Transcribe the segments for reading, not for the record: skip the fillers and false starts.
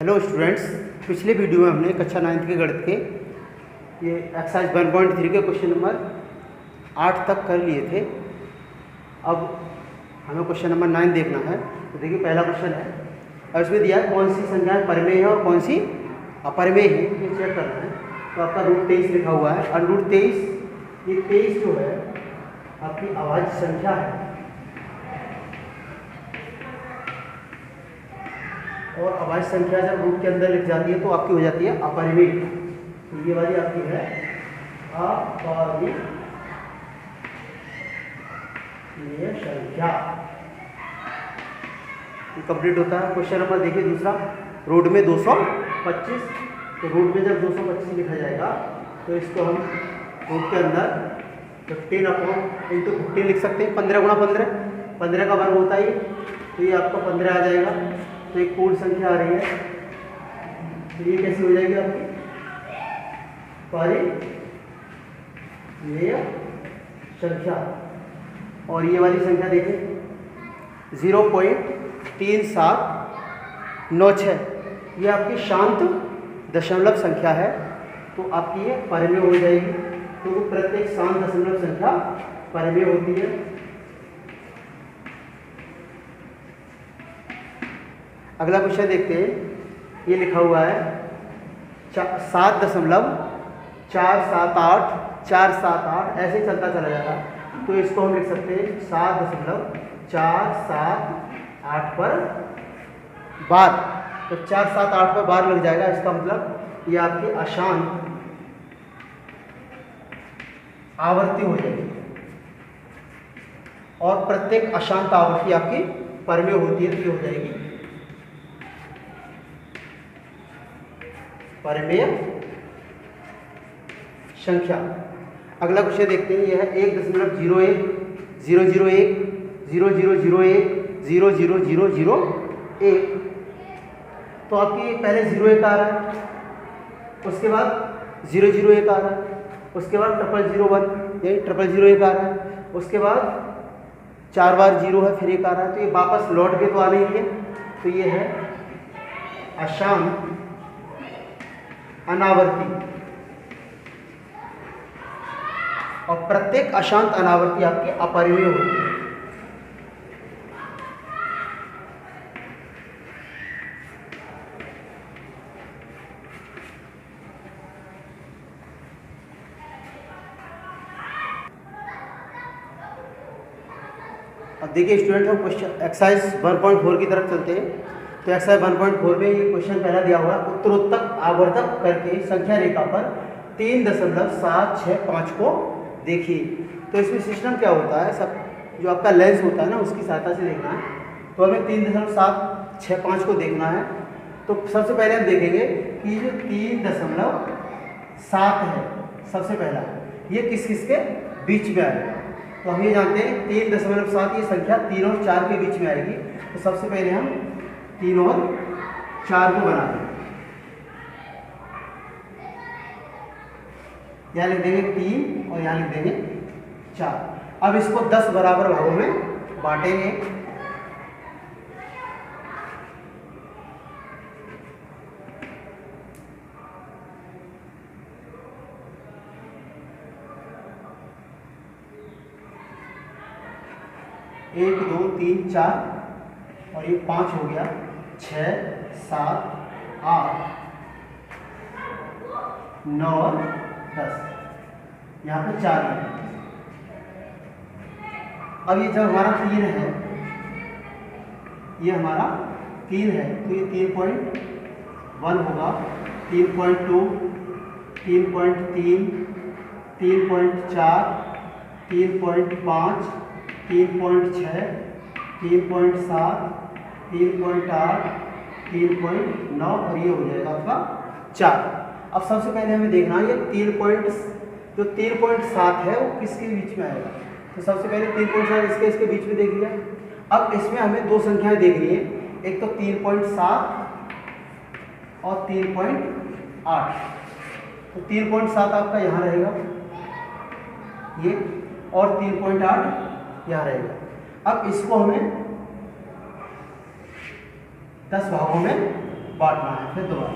Hello students, पिछले video में हमने कक्षा 9 के गणित के ये एक्सरसाइज 1.3 के क्वेश्चन नंबर 8 तक कर लिए थे। अब हमें क्वेश्चन नंबर 9 देखना है। तो देखिए पहला क्वेश्चन है और इसमें दिया है कौन सी संख्याएं परमेय है और कौन सी अपरमेय है, ये चेक करना है। तो आपका √23 लिखा हुआ है और √23 ये 23 जो है आपकी अभाज्य संख्या है और अभाज्य संख्या जब रूट के अंदर लिख जाती है तो आपकी हो जाती है अपरिमेय। तो ये वाली आपकी है अपरिमेय संख्या। कंप्लीट होता है। क्वेश्चन नंबर देखिए दूसरा, रूट में 225। तो रूट में जब 225 लिखा जाएगा तो इसको हम रूट के अंदर 15/15 लिख सकते हैं। 15 × 15, 15 का वर्ग होता ही, तो ये आपका 15 आ जाएगा। तो एक पूर्ण संख्या आ रही है, तो ये कैसी हो जाएगी आपकी परिमेय संख्या। और ये वाली संख्या देखिए 0.3796, ये आपकी शांत दशमलव संख्या है, तो आपकी ये परिमेय हो जाएगी। तो प्रत्येक शांत दशमलव संख्या परिमेय होती है। अगला क्वेश्चन देखते हैं। ये लिखा हुआ है 7.478 ऐसे चलता चला जाएगा। तो इसको हम लिख सकते हैं 7.478 पर बार। तो 478 पर बार लग जाएगा, इसका मतलब ये आपकी अशांत आवर्ती हो जाएगी और प्रत्येक अशांत आवर्ती आपकी परिमेय होती है, तो ये हो जाएगी परिमेय संख्या। अगला क्वेश्चन देखते हैं। यह है 1.01 001 0001 00001। तो आपकी पहले 01 आ रहा है, उसके बाद 001 आ रहा है, उसके बाद 0001 यानी 0001 आ रहा है, उसके बाद 4 बार 0 है, फिर 1 आ रहा है। तो ये वापस लौट के तो आ नहीं है। तो ये है अशांत अनावर्ती और प्रत्येक अशांत अनावर्ती आपकी अपरिमेय होती है। अब देखिए स्टूडेंट, हम क्वेश्चन एक्सरसाइज 1.4 की तरफ चलते हैं। तो एक्सरसाइज 1.4 में ये क्वेश्चन पहला दिया हुआ है, उत्तरोत्तर आवर्तक करके संख्या रेखा पर 3.765 को देखिए। तो इसमें सिस्टम क्या होता है, सब जो आपका लेंस होता है ना, उसकी सहायता से देखना है। तो हमें 3.765 को देखना है। तो सबसे पहले हम देखेंगे कि जो 3.7 है, सबसे पहला ये किस किस के बीच में आएगा। तो हम ये जानते हैं 3.7 ये संख्या 3 और 4 के बीच में आएगी। तो सबसे पहले हम 3 और 4 को बना देंगे। यहाँ लिख देंगे 3 और यहाँ लिख देंगे 4। अब इसको 10 बराबर भागों में बांटेंगे। एक 2 3 4 और ये 5 हो गया, 6 7 8 9 और 10। यहाँ पे 4 है। अब ये जब हमारा 3 है, ये हमारा 3 है, तो ये 3.1 होगा, 3.2 3.3 3.4 3.5 3.6 3.7 3.8 3.9 और ये हो जाएगा आपका 4। अब सबसे पहले हमें देखना है ये 3.7 है वो किसके बीच में आएगा। तो सबसे पहले 3.7 इसके बीच में देख लिया। अब इसमें हमें दो संख्याएं देखनी है, एक तो 3.7 और 3.8। तो 3.7 आपका यहाँ रहेगा ये, और 3.8 यहाँ रहेगा। अब इसको हमें 10 भागों में बांटना है। फिर दोबारा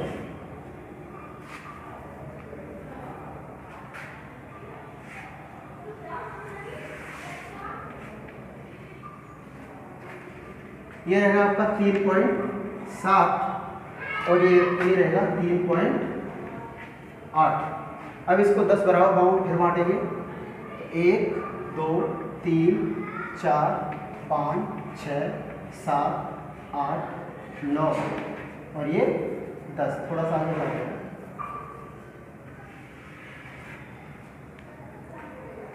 ये रहेगा आपका 3.7 और ये रहेगा 3.8। अब इसको 10 बराबर बाउंड फिर बांटेंगे तो 1 2 3 4 5 6 7 8 9 और ये 10। थोड़ा सा आगे बढ़ेगा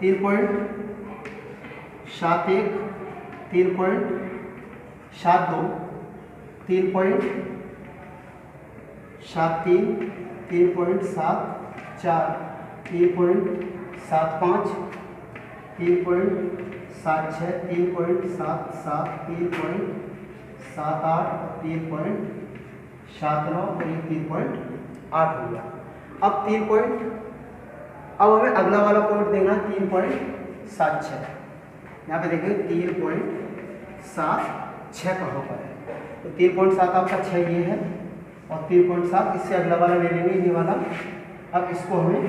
3.71 3.72 3.73 3.74 3.75 3.76 3.77 3.78 3.79 और ये 3.8 हो गया। अब हमें अगला वाला पॉइंट देखना 3.76। यहाँ पे देखेंगे 3.76 कहाँ पर है, तो 3.7 आपका 6 ये है और 3.7 इससे अगला वाला ले लेंगे ये वाला। अब इसको हमें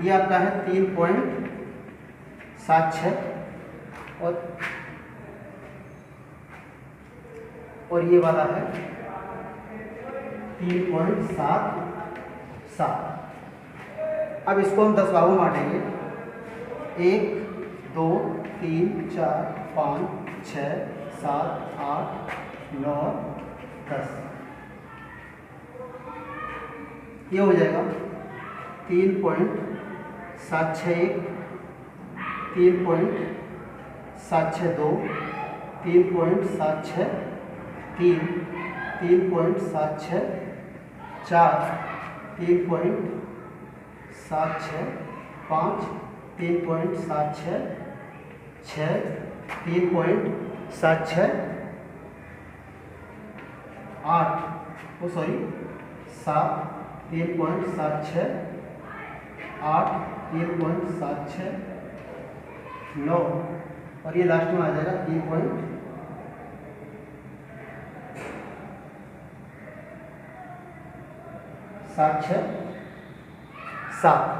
ये आपका है 3.76 और ये वाला है 3.77। अब इसको हम 10 भागों में बांटेंगे 1 2 3 4 5 6 7 8 9 10। ये हो जाएगा 3.761 3.762 3.763 3.764 3.765 3.766 3.768 7 3.76 8 3.76 9 और ये लास्ट में आ जाएगा 3.767।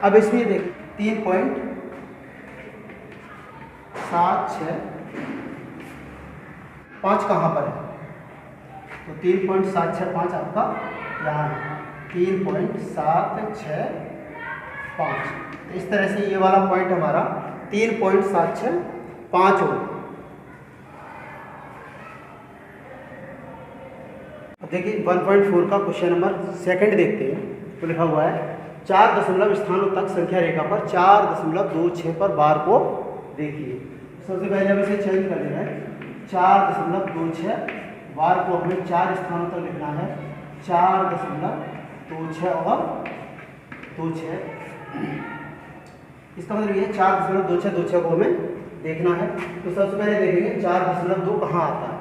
अब इसमें देखिए 3.765 कहाँ पर है, तो 3.765 आपका यहाँ है 3.765। तो इस तरह से ये वाला पॉइंट हमारा 3.765 हो। देखिए 1.4 का क्वेश्चन नंबर सेकंड देखते हैं। तो लिखा हुआ है 4 दशमलव स्थानों तक संख्या रेखा पर 4.26 पर बार को देखिए। सबसे पहले हमें इसे चेंज कर देना है 4.26 बार को हमें 4 स्थानों तक लिखना है 4.26 और 26। इसका मतलब ये 4.26 को हमें देखना है। तो सबसे पहले देखेंगे 4.2 कहाँ आता है,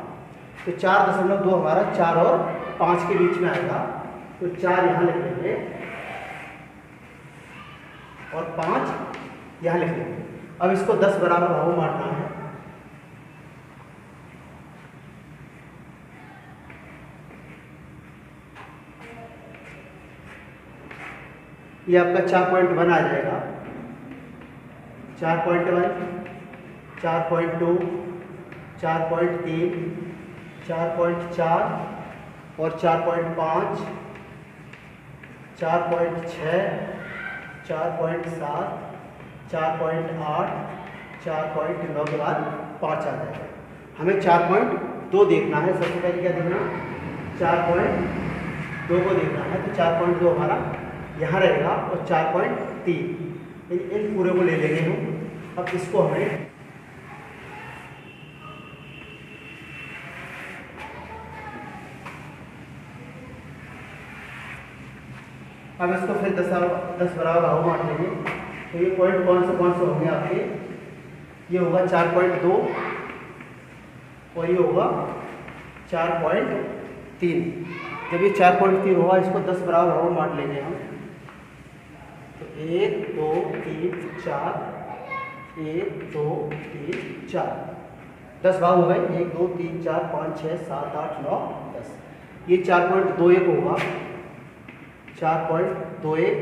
तो 4.2 हमारा 4 और 5 के बीच में आएगा, तो 4 यहाँ लिख लेंगे और 5 यहाँ लिख लेंगे। अब इसको 10 बराबर भागों में बांटना है। ये आपका 4.1 आ जाएगा, 4.1 4.2 4.3 4.4 और 4.5 4.6 4.7 4.8 4.9 के बाद 5 आ जाएगा। हमें 4.2 देखना है। सबसे पहले क्या देखना, 4.2 को देखना है। तो 4.2 हमारा यहाँ रहेगा और 4.3 इन पूरे को ले लेंगे हम। अब इसको हमें फिर 10 बराबर भागों में बांट लेंगे। तो ये पॉइंट कौन से होंगे आपके, ये होगा 4.2 और ये होगा 4.3। जब ये 4.3 होगा इसको 10 बराबर भागों में बांट लेंगे हम। तो 1 2 3 4, 1 2 3 4, 10 भाग हो गए। 1 2 3 4 5 6 7 8 9 10। ये 4.21 होगा, 4.21,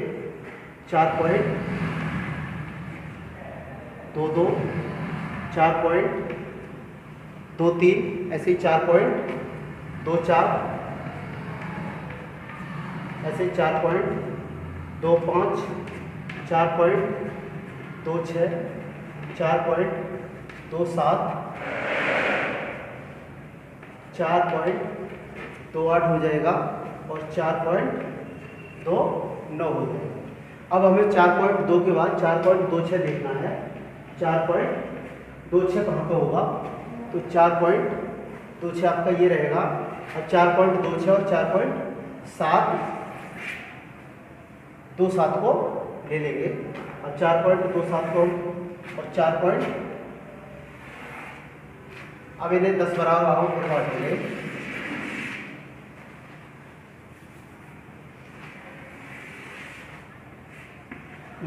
4.22, 4.23, ऐसे ही 4.24, ऐसे 4.25, 4.26, 4.27, 4.28 हो जाएगा और 4.29 हो जाएगा। अब हमें 4.2 के बाद 4.26 देखना है। 4.26 कहाँ पे होगा? तो 4.26 आपका ये रहेगा। अब 4.26 और 4.7 को ले लेंगे। अब 4.27 को और 4. अब इन्हें 10 बराबर भागों में बांट देंगे।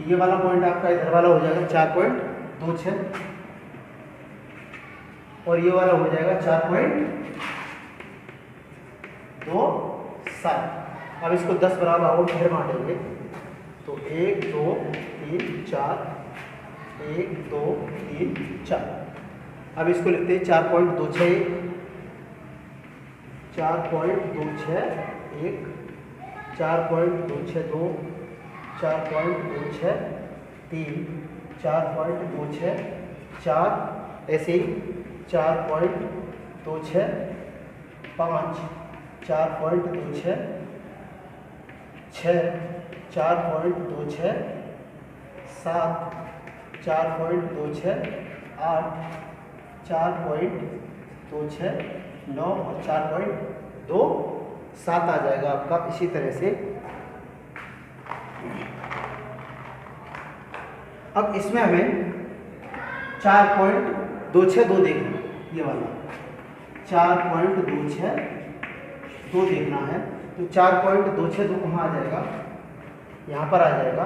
ये वाला पॉइंट आपका इधर वाला हो जाएगा 4.26 और ये वाला हो जाएगा 4.27। अब इसको 10 बराबर भागों में फिर बांटेंगे। तो 1 2 3 4, 1 2 3 4। अब इसको लिखते हैं 4.26, 4.26 4.26 2, 4.26 3, 4.26 4, ऐसे ही 4.26 5, 4.26 6, 4.26 7, 4.26 8, 4.26 9 और 4.27 आ जाएगा आपका। इसी तरह से अब इसमें हमें 4.262 देखना, ये वाला 4.262 देखना है। तो 4.262 कहाँ आ जाएगा? यहाँ पर आ जाएगा।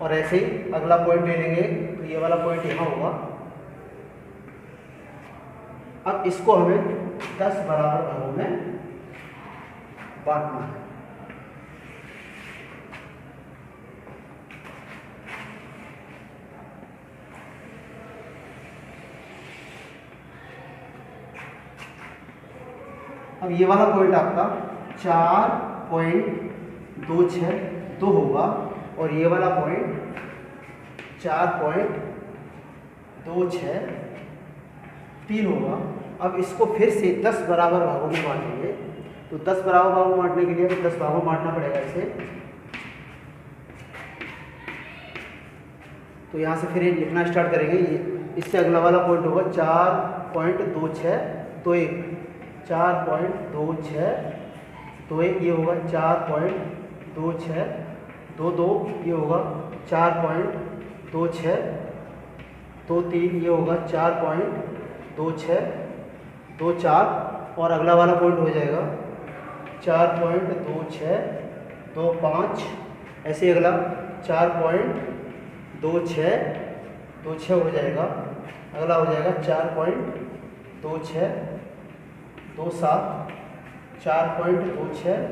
और ऐसे ही अगला पॉइंट ले लेंगे तो ये वाला पॉइंट यहाँ होगा। अब इसको हमें 10 बराबर भागों में बांटना है। अब ये वाला पॉइंट आपका 4.262 होगा और ये वाला पॉइंट 4.263 होगा। अब इसको फिर से 10 बराबर भागों में बांटेंगे। तो 10 बराबर भागों में बांटने के लिए हमें 10 भागों में बांटना पड़ेगा इसे। तो यहाँ से फिर ये लिखना स्टार्ट करेंगे। इससे अगला वाला पॉइंट होगा 4.2621, 4.2621, ये होगा 4.2622, ये होगा 4.2623, ये होगा 4.2624 और अगला वाला पॉइंट हो जाएगा 4.2625, ऐसे अगला 4.2626 हो जाएगा। अगला हो जाएगा 4.2627, 4.2628,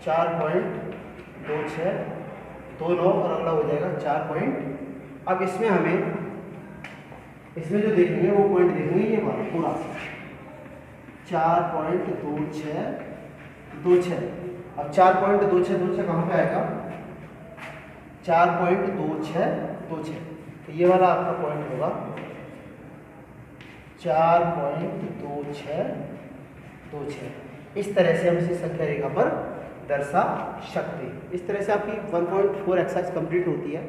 4.2629 और अगला हो जाएगा 4. अब इसमें जो देखेंगे वो पॉइंट देखेंगे ये वाला पूरा 4.2626। अब 4.2626 कहाँ पे आएगा? 4.2626, तो ये वाला आपका पॉइंट होगा 4.2626। इस तरह से हम इसे संख्या रेखा पर दर्शा सकते हैं। इस तरह से आपकी 1.4 एक्सरसाइज कंप्लीट होती है।